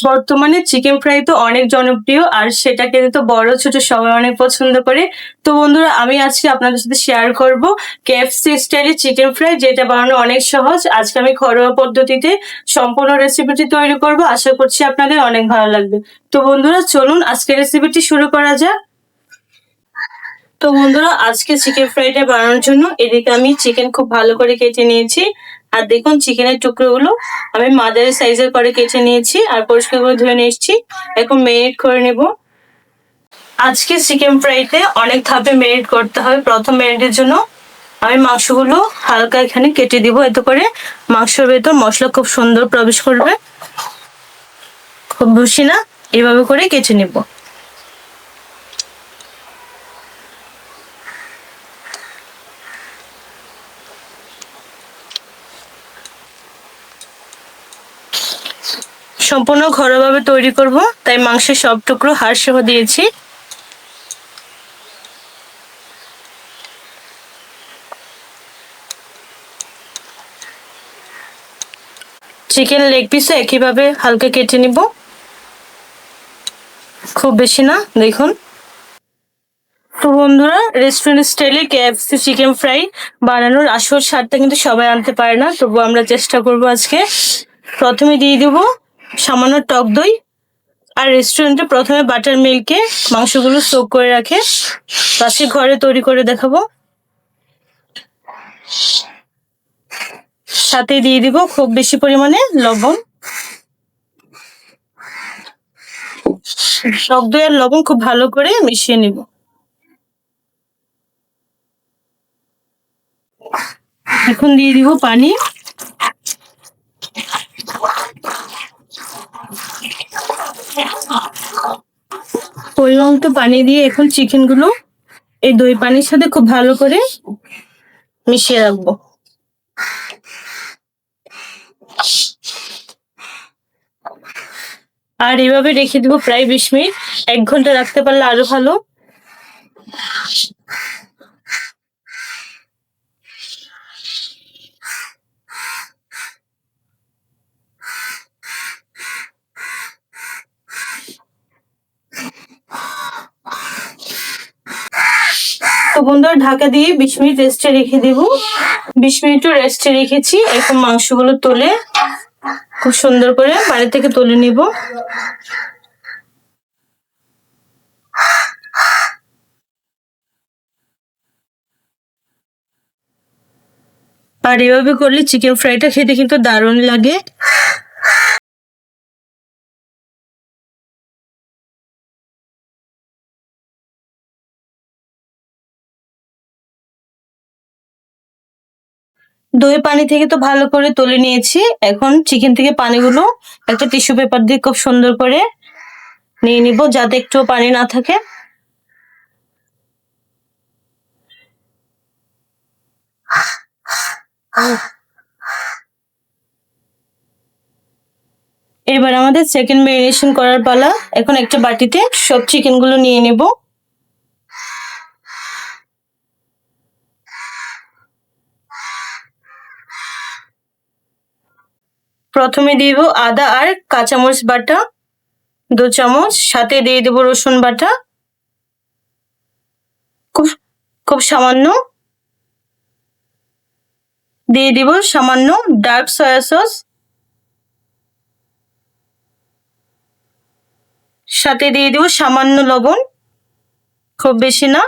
বর্তমানে chicken fry তো অনেক জনপ্রিয় আর সেটা খেতে তো বড় ছোট সবাই অনেক পছন্দ করে। তো বন্ধুরা আমি আজকে আপনাদের সাথে শেয়ার করব কেএফসি স্টাইলে চিকেন ফ্রাই, যেটা বানানো অনেক সহজ। আজকে আমি ঘরোয়া পদ্ধতিতে সম্পূর্ণ রেসিপিটি তৈরি করব। আশা করছি আপনাদের অনেক ভালো লাগবে। তো বন্ধুরা চলুন আজকে রেসিপিটি শুরু করা যাক। তো বন্ধুরা আজকে চিকেন ফ্রাইটা বানানোর জন্য এদিকে আমি চিকেন খুব ভালো করে কেটে নিয়েছি। আর দেখুন চিকেনের টুকরোগুলো আমি মাঝারি সাইজের করে কেটে নিয়েছি আর পরিষ্কার করে ধুয়ে নিয়ে এসেছি। এখন মেরিনেট করে নেব। আজকে চিকেন ফ্রাইতে অনেক ধাপে মেরিনেট করতে হবে। প্রথম মেরিনেটের জন্য আমি মাংসগুলো হালকা এখানে কেটে দিব, এতে করে মাংসের ভেতর মশলা খুব সুন্দর প্রবেশ করবে। খুব বেশি না, এভাবে করে কেটে নেব। সম্পূর্ণ ঘরোয়াভাবে তৈরি করব, তাই মাংসের সব টুকরো হাড় সহ দিয়েছি। চিকেন লেগ পিসও একইভাবে হালকা কেটে নিব, খুব বেশি না। দেখুন তো বন্ধুরা, রেস্টুরেন্ট স্টাইলে কেএফসি চিকেন ফ্রাই বানানোর আসল স্বাদটা কিন্তু সবাই আনতে পারে না, তবু আমরা চেষ্টা করব আজকে। প্রথমে দিয়ে দেব সামান্য টক দই। আর রেস্টুরেন্টে প্রথমে বাটার মিল্কে মাংসগুলো সোক করে রাখে, পাশে ঘরে তৈরি করে দেখাবো। সাথে দিয়ে দিব খুব বেশি পরিমাণে লবণ। টক দই আর লবণ খুব ভালো করে মিশিয়ে নিব। এখন দিয়ে দিব পানি। পরিমাণ মতো পানি দিয়ে এখন চিকেন গুলো এই দই পানির সাথে খুব ভালো করে মিশিয়ে রাখবো। আর এভাবে রেখে দিব প্রায় 20 মিনিট। 1 ঘন্টা রাখতে পারলে আরো ভালো। তো বন্ধুরা ঢাকা দিয়ে 20 মিনিট রেস্টে রেখে দেব। 20 মিনিটও রেস্টে রেখেছি। এখন মাংসগুলো তুলে খুব সুন্দর করে বাড়ি থেকে তুলে নিব। আর এভাবে করলে চিকেন ফ্রাইটা খেতে কিন্তু দারুণ লাগে। দই পানি থেকে তো ভালো করে তুলে নিয়েছি। এখন চিকেন থেকে পানিগুলো একটা টিস্যু পেপার দিয়ে খুব সুন্দর করে নিয়ে নিব, যাতে একটু পানি না থাকে। এবার আমাদের সেকেন্ড ম্যারিনেশন করার পালা। এখন একটা বাটিতে সব চিকেন গুলো নিয়ে নেব। প্রথমে দিব আদা আর কাঁচামরিচ বাটা 2 চামচ, সাথে দিয়ে দেব রসুন বাটা খুব সামান্য। দিয়ে দিব সামান্য ডার্ক সয়া সস, সাথে দিয়ে দিব সামান্য লবণ, খুব বেশি না।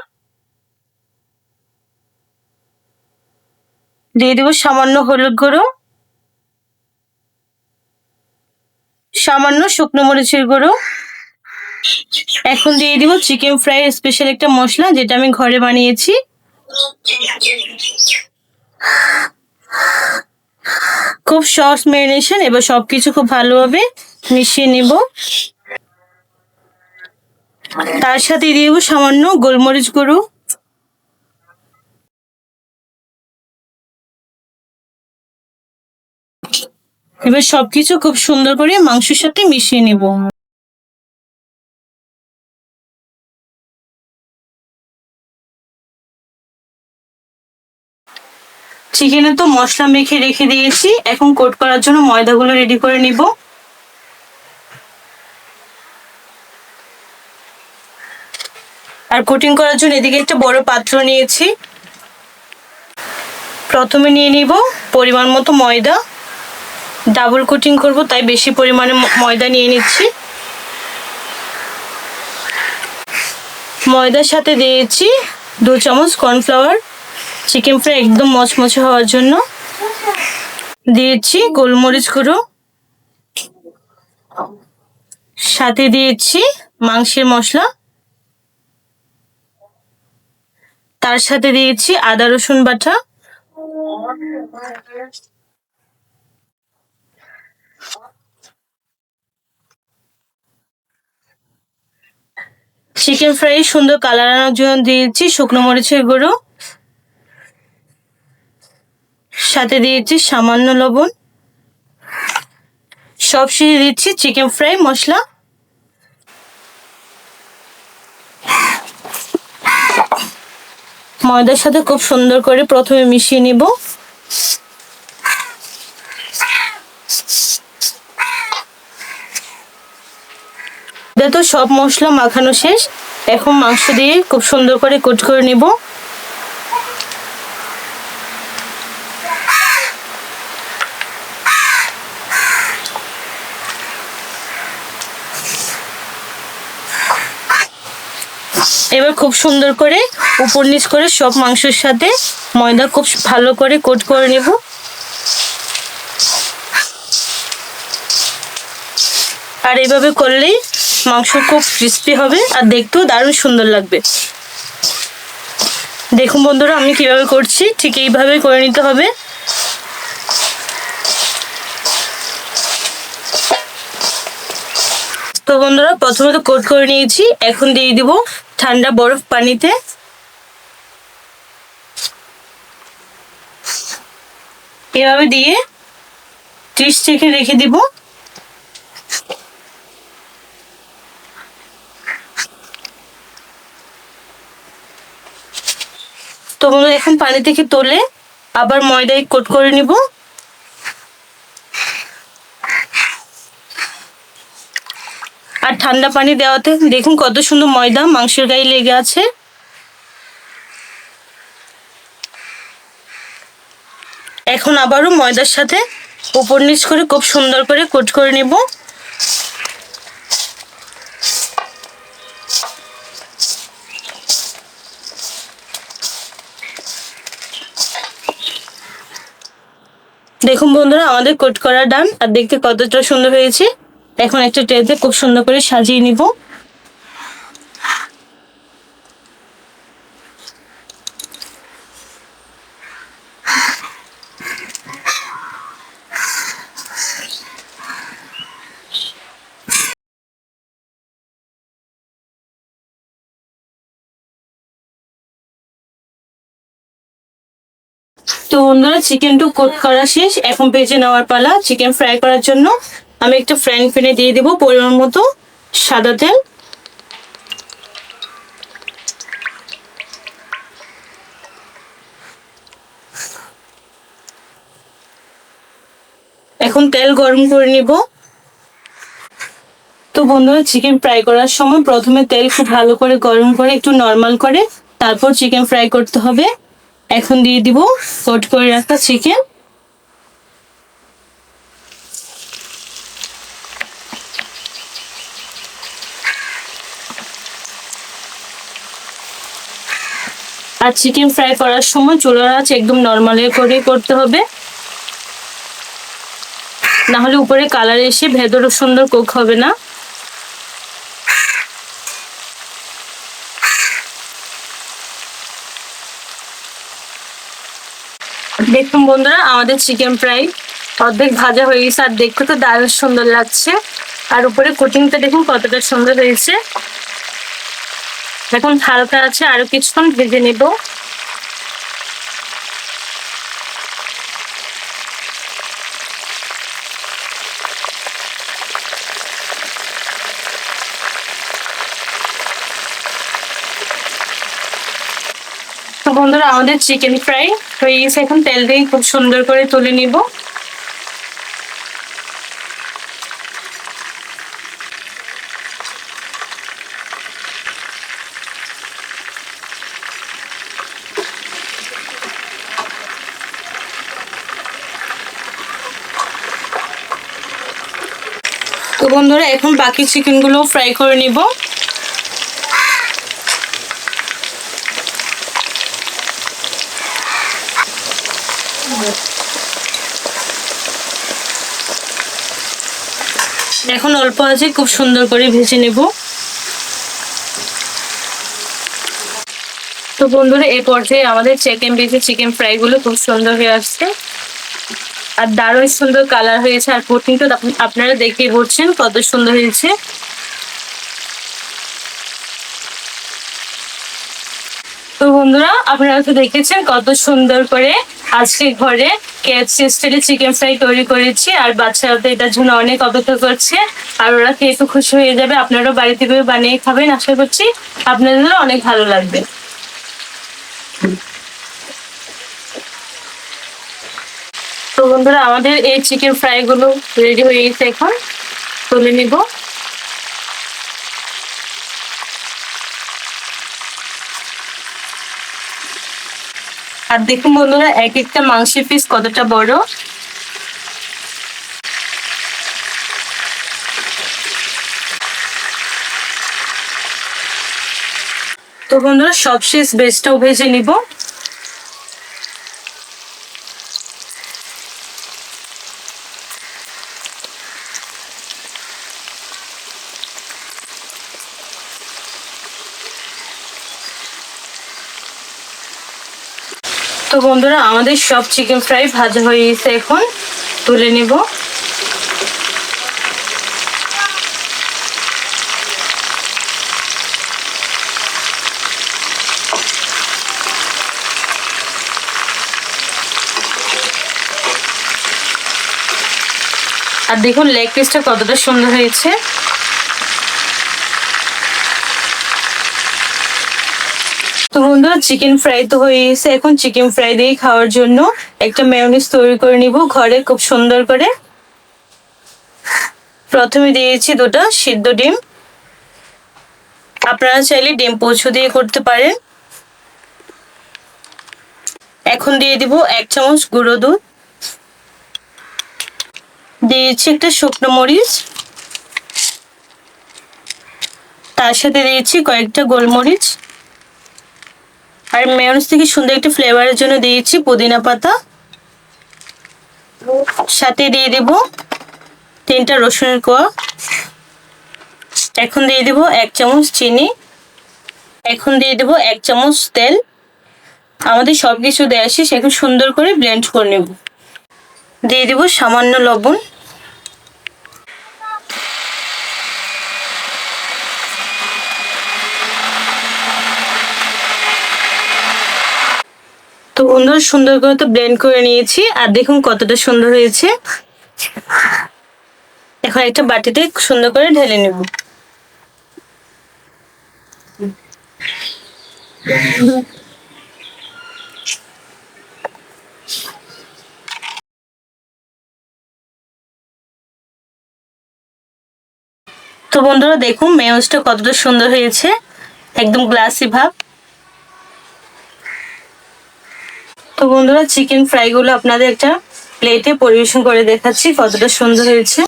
দিয়ে দিব সামান্য হলুদ গুঁড়ো, সামান্য শুকনো মরিচের গুঁড়ো। এখন দিয়ে দিব চিকেন ফ্রাই স্পেশাল একটা মশলা, যেটা আমি ঘরে বানিয়েছি। খুব সহজ ম্যারিনেশন। এবার সবকিছু খুব ভালোভাবে মিশিয়ে নেব। তার সাথে দিয়ে দেব সামান্য গোলমরিচ গুঁড়ো। এবার সবকিছু খুব সুন্দর করে মাংসের সাথে মিশিয়ে নেব। চিকেনে তো মশলা মেখে রেখে দিয়েছি। এখন কোট করার জন্য ময়দাগুলো রেডি করে নিব। আর কোটিং করার জন্য এদিকে একটা বড় পাত্র নিয়েছি। প্রথমে নিয়ে নিব পরিমাণ মতো ময়দা। ডাবল কোটিং করব তাই বেশি পরিমাণে ময়দা নিয়ে নিচ্ছি। ময়দার সাথে দিয়েছি 2 চামচ কর্নফ্লাওয়ার, চিকেন ফ্রাই একদম মচমচে হওয়ার জন্য। দিয়েছি গোলমরিচ গুঁড়ো, সাথে দিয়েছি মাংসের মশলা, তার সাথে দিয়েছি আদা রসুন বাটা, চিকেন ফ্রাই সুন্দর কালার আনার জন্য দিয়েছি শুকনো মরিচের গুঁড়ো, সাথে দিয়েছি সামান্য লবণ, সব শেষে দিচ্ছি চিকেন ফ্রাই মশলা। ময়দার সাথে খুব সুন্দর করে প্রথমে মিশিয়ে নিব। তো সব মশলা মাখানো শেষ, এখন মাংস দিয়ে খুব সুন্দর করে কোট করে নিব। এবার খুব সুন্দর করে উপর নিচ করে সব মাংসের সাথে ময়দা খুব ভালো করে কোট করে নেব। আর এইভাবে করলেই মাংস খুব ক্রিস্পি হবে আর দেখতেও দারুণ সুন্দর লাগবে। দেখুন বন্ধুরা আমি কিভাবে করছি, ঠিক এইভাবে করে নিতে হবে। তো বন্ধুরা প্রথমে তো কোট করে নিয়েছি, এখন দিয়ে দিব ঠান্ডা বরফ পানিতে। এভাবে দিয়ে 30 সেকেন্ড রেখে দিব। তো বন্ধুরা এখন পানি থেকে তুলে আবার ময়দায় কোট করে নিব। আর ঠান্ডা পানি দেওয়াতে দেখুন কত সুন্দর ময়দা মাংসের গায়ে লেগে আছে। এখন আবারও ময়দার সাথে উপর নিচ করে খুব সুন্দর করে কোট করে নিব। দেখুন বন্ধুরা আমাদের কোট করা ডান, আর দেখতে কতটা সুন্দর হয়েছে। এখন একটা ট্রেতে খুব সুন্দর করে সাজিয়ে নিব। তো বন্ধুরা চিকেনটা কোট করা শেষ, এখন ভেজে নেওয়ার পালা। চিকেন ফ্রাই করার জন্য আমি একটা ফ্রাইং প্যানে দিয়ে দেব পরিমাণ মতো সাদা তেল। এখন তেল গরম করে নিব। তো বন্ধুরা চিকেন ফ্রাই করার সময় প্রথমে তেল খুব ভালো করে গরম করে একটু নরমাল করে তারপর চিকেন ফ্রাই করতে হবে। এখন দিয়ে দিব কোট করে রাখা চিকেন। আর চিকেন ফ্রাই করার সময় চুলার আঁচ একদম নরমাল করে করতে হবে, না হলে উপরে কালার এসে ভেতরে সুন্দর কুক হবে না। দেখুন বন্ধুরা আমাদের চিকেন ফ্রাই অর্ধেক ভাজা হয়ে গেছে, আর দেখতে তো দারুণ সুন্দর লাগছে। আর উপরে কোটিংটা দেখুন কতটা সুন্দর হয়েছে। এখন হালকা আছে, আরো কিছুক্ষণ ভেজে নেব। তো বন্ধুরা আমাদের চিকেন ফ্রাই হয়ে গেছে, এখন তেল দিয়ে খুব সুন্দর করে তুলে নিব। তো বন্ধুরা এখন বাকি চিকেনগুলো ফ্রাই করে নিব। এখন অল্প আছে খুব সুন্দর করে ভেজে নেব। তো বন্ধুরা এই পর্যায়ে আমাদের চিকেন ফ্রাই গুলো খুব সুন্দর হয়ে আসছে আর দারুণ সুন্দর কালার হয়েছে। আর কোটিংটা আপনারা দেখে বলছেন কত সুন্দর হয়েছে। তো বন্ধুরা আপনারা তো দেখেছেন কত সুন্দর করে আজকে ঘরে কেএফসি স্টাইলে চিকেন ফ্রাই তৈরি করেছি। আর বাচ্চারা তো এটার জন্য অনেক অপেক্ষা করছে আর ওরা খেয়ে তো খুশি হয়ে যাবে। আপনারাও বাড়িতে বানিয়ে খাবেন, আশা করছি আপনাদেরও অনেক ভালো লাগবে। তো বন্ধুরা আমাদের এই চিকেন ফ্রাই গুলো রেডি হয়ে গেছে, এখন তুলে নিব। আর দেখুন বন্ধুরা এক একটা মাংসের পিস কতটা বড়। তো বন্ধুরা সবশেষ বেসটাও ভেজে নিব। তো বন্ধুরা আমাদের সব চিকেন ফ্রাই ভাজা হয়ে গেছে, এখন তুলে নিব। আর দেখুন লেগ পিসটা কতটা সুন্দর হয়েছে। তো বন্ধুরা চিকেন ফ্রাই তো হয়ে গেছে, এখন চিকেন ফ্রাই দিয়ে খাওয়ার জন্য একটা মেয়োনিজ তৈরি করে নিব ঘরে খুব সুন্দর করে। প্রথমে দিয়েছি 2টা সিদ্ধ ডিম, আপনারা চাইলে ডিম পোচো দিয়ে করতে পারেন। এখন দিয়ে দিব 1 চামচ গুঁড়ো দুধ, দিয়েছি একটা শুকনো মরিচ, তার সাথে দিয়েছি কয়েকটা গোলমরিচ। আর মেয়োনিজ থেকে সুন্দর একটা ফ্লেভারের জন্য দিয়েছি পুদিনা পাতা, সাথে দিয়ে দেব 3টা রসুনের কোয়া। এখন দিয়ে দেব 1 চামচ চিনি, এখন দিয়ে দেব 1 চামচ তেল। আমাদের সবকিছু দেওয়া শেষ, এখন সুন্দর করে ব্লেন্ড করে নেব। দিয়ে দেব সামান্য লবণ। তো বন্ধুরা সুন্দর করে তো ব্লেন্ড করে নিয়েছি আর দেখুন কতটা সুন্দর হয়েছে। এখন একটা বাটিতে সুন্দর করে ঢেলে নেব। তো বন্ধুরা দেখুন মেয়োনিজটা কতটা সুন্দর হয়েছে, একদম গ্লাসি ভাব। তো বন্ধুরা চিকেন ফ্রাই গুলো আপনাদের একটা প্লেটে পরিবেশন করে দেখাচ্ছি কতটা সুন্দর হয়েছে।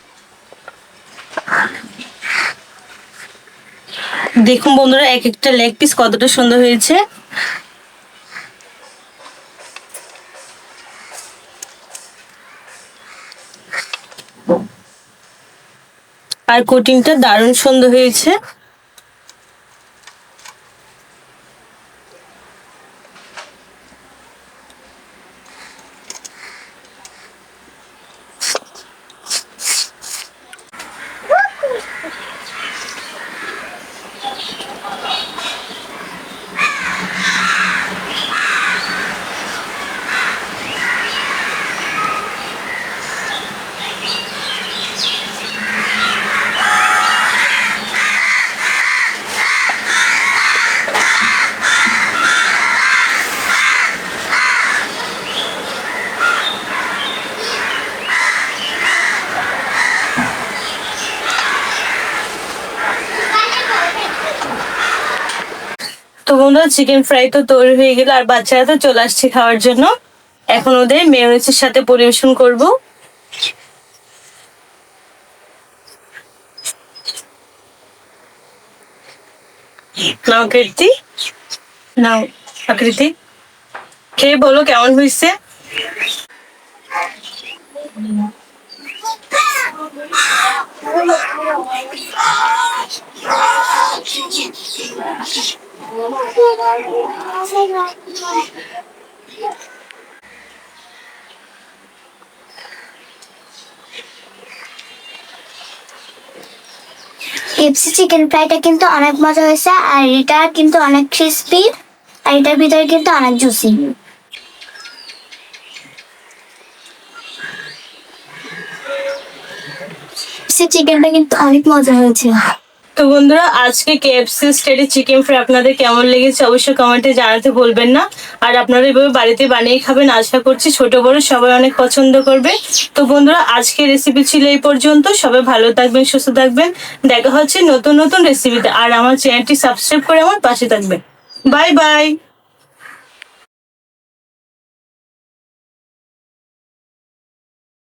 দেখুন বন্ধুরা এক একটা লেগ পিস কতটা সুন্দর হয়েছে। আর কোটিংটা দারুণ সুন্দর হয়েছে। তো বন্ধুরা চিকেন ফ্রাই তো তৈরি হয়ে গেল আর বাচ্চারা তো চলে আসছে খাওয়ার জন্য। এখন ওদের মেয়োনিজের সাথে পরিবেশন করব। নাও কীর্তি, নাও আকৃতি, খেয়ে বলো কেমন হয়েছে। কেএফসি চিকেন ফ্রাইটা কিন্তু অনেক মজা হয়েছে, আর এটা কিন্তু অনেক ক্রিস্পি, আর এটার ভিতরে কিন্তু অনেক জুসি। চিকেনটা কিন্তু অনেক মজা হয়েছে। তো বন্ধুরা, আজকে কেএফসি স্টাইলে চিকেন ফ্রাই আপনাদের কেমন লেগেছে অবশ্যই কমেন্টে জানাতে ভুলবেন না। আর আপনারা এভাবে বাড়িতে বানিয়ে খাবেন, আশা করছি ছোট বড় সবাই অনেক পছন্দ করবে। তো বন্ধুরা, আজকের রেসিপি ছিল এই পর্যন্ত। সবাই ভালো থাকবেন, সুস্থ থাকবেন। দেখা হচ্ছে নতুন নতুন রেসিপিতে। আর আমার চ্যানেলটি সাবস্ক্রাইব করে আমার পাশে থাকবেন। Bye bye.